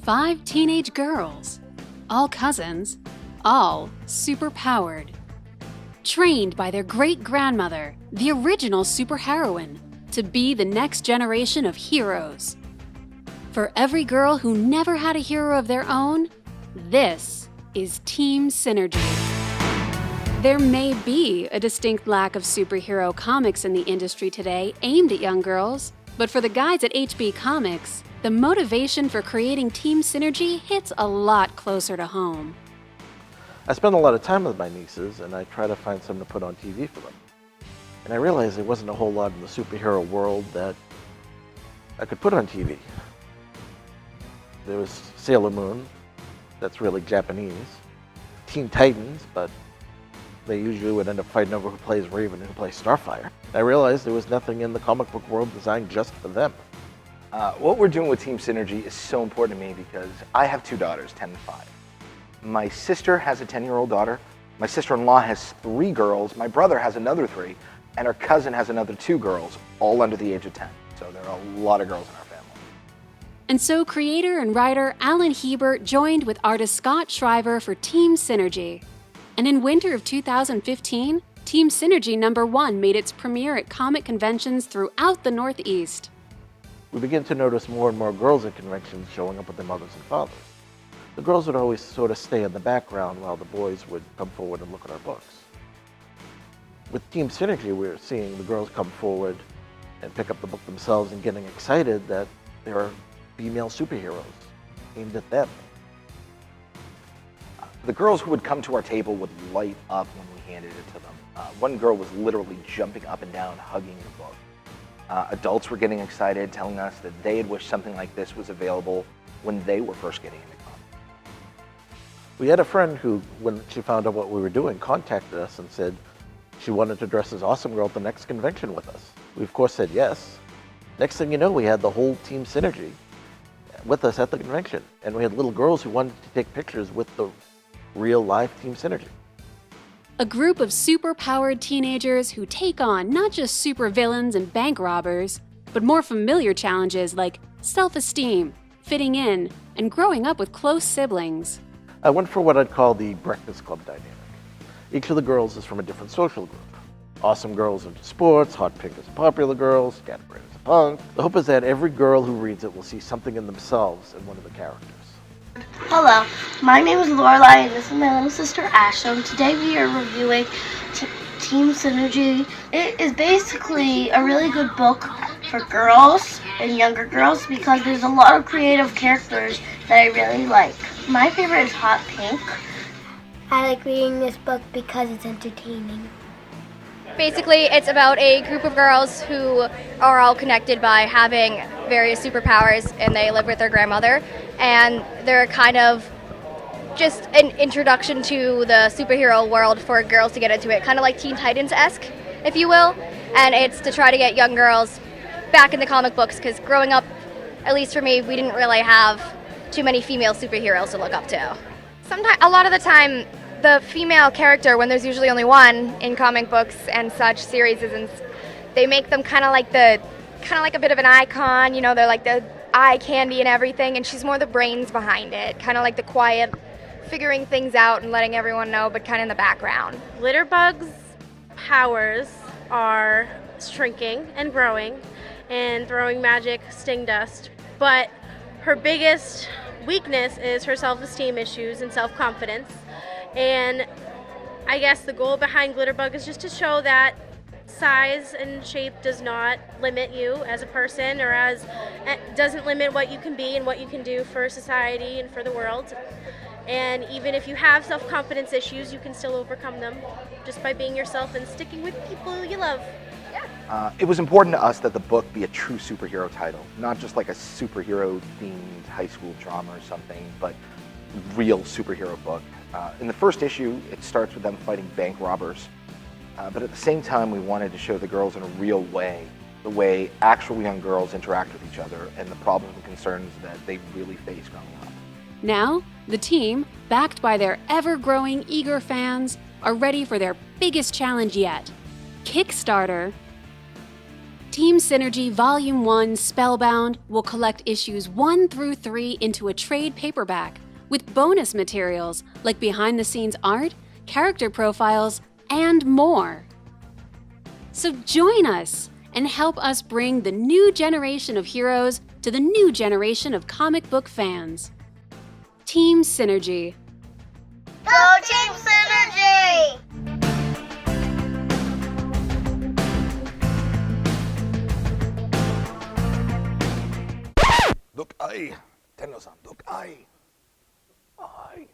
5 teenage girls, all cousins, all superpowered. Trained by their great-grandmother, the original superheroine, to be the next generation of heroes. For every girl who never had a hero of their own, this is Team Synergy. There may be a distinct lack of superhero comics in the industry today aimed at young girls, but for the guys at HB Comics, the motivation for creating Team Synergy hits a lot closer to home. I spend a lot of time with my nieces, and I try to find something to put on TV for them. And I realized there wasn't a whole lot in the superhero world that I could put on TV. There was Sailor Moon, that's really Japanese. Teen Titans, but they usually would end up fighting over who plays Raven and who plays Starfire. I realized there was nothing in the comic book world designed just for them. What we're doing with Team Synergy is so important to me because I have 2 daughters, 10 and 5. My sister has a 10-year-old daughter. My sister-in-law has 3 girls. My brother has another 3. And our cousin has another 2 girls, all under the age of 10. So there are a lot of girls in our family. And so creator and writer Alan Hebert joined with artist Scott Shriver for Team Synergy. And in winter of 2015, Team Synergy #1 made its premiere at comic conventions throughout the Northeast. We began to notice more and more girls at conventions showing up with their mothers and fathers. The girls would always sort of stay in the background while the boys would come forward and look at our books. With Team Synergy, we're seeing the girls come forward and pick up the book themselves and getting excited that there are female superheroes aimed at them. The girls who would come to our table would light up when we handed it to them. One girl was literally jumping up and down, hugging the book. Adults were getting excited, telling us that they had wished something like this was available when they were first getting into comics. We had a friend who, when she found out what we were doing, contacted us and said she wanted to dress as Awesome Girl at the next convention with us. We of course said yes. Next thing you know, we had the whole Team Synergy with us at the convention. And we had little girls who wanted to take pictures with the real live Team Synergy. A group of super-powered teenagers who take on not just supervillains and bank robbers, but more familiar challenges like self-esteem, fitting in, and growing up with close siblings. I went for what I'd call the Breakfast Club dynamic. Each of the girls is from a different social group. Awesome Girls into sports, Hot Pink is the popular girls, Scatterbrain is a punk. The hope is that every girl who reads it will see something in themselves in one of the characters. Hello, my name is Lorelai and this is my little sister Asha, and today we are reviewing Team Synergy. It is basically a really good book for girls and younger girls because there's a lot of creative characters that I really like. My favorite is Hot Pink. I like reading this book because it's entertaining. Basically, it's about a group of girls who are all connected by having various superpowers, and they live with their grandmother, and they're kind of just an introduction to the superhero world for girls to get into it, kind of like Teen Titans-esque, if you will, and it's to try to get young girls back into comic books, because growing up, at least for me, we didn't really have too many female superheroes to look up to. A lot of the time, the female character, when there's usually only one in comic books and such series, they make them kind of like a bit of an icon. You know, they're like the eye candy and everything, and she's more the brains behind it, kind of like the quiet, figuring things out and letting everyone know, but kind of in the background. Glitterbug's powers are shrinking and growing and throwing magic sting dust, but her biggest weakness is her self-esteem issues and self-confidence. And I guess the goal behind Glitterbug is just to show that size and shape does not limit you as a person, or doesn't limit what you can be and what you can do for society and for the world. And even if you have self-confidence issues, you can still overcome them just by being yourself and sticking with people you love. It was important to us that the book be a true superhero title, not just like a superhero-themed high school drama or something, but real superhero book. In the first issue, it starts with them fighting bank robbers, but at the same time, we wanted to show the girls in a real way, the way actual young girls interact with each other and the problems and concerns that they really face growing up. Now, the team, backed by their ever-growing eager fans, are ready for their biggest challenge yet, Kickstarter. Team Synergy Volume 1 Spellbound will collect issues 1 through 3 into a trade paperback with bonus materials like behind-the-scenes art, character profiles, and more. So join us and help us bring the new generation of heroes to the new generation of comic book fans. Team Synergy. Go Team Synergy! Look, ay. Tenno-san, look, ay. Ay.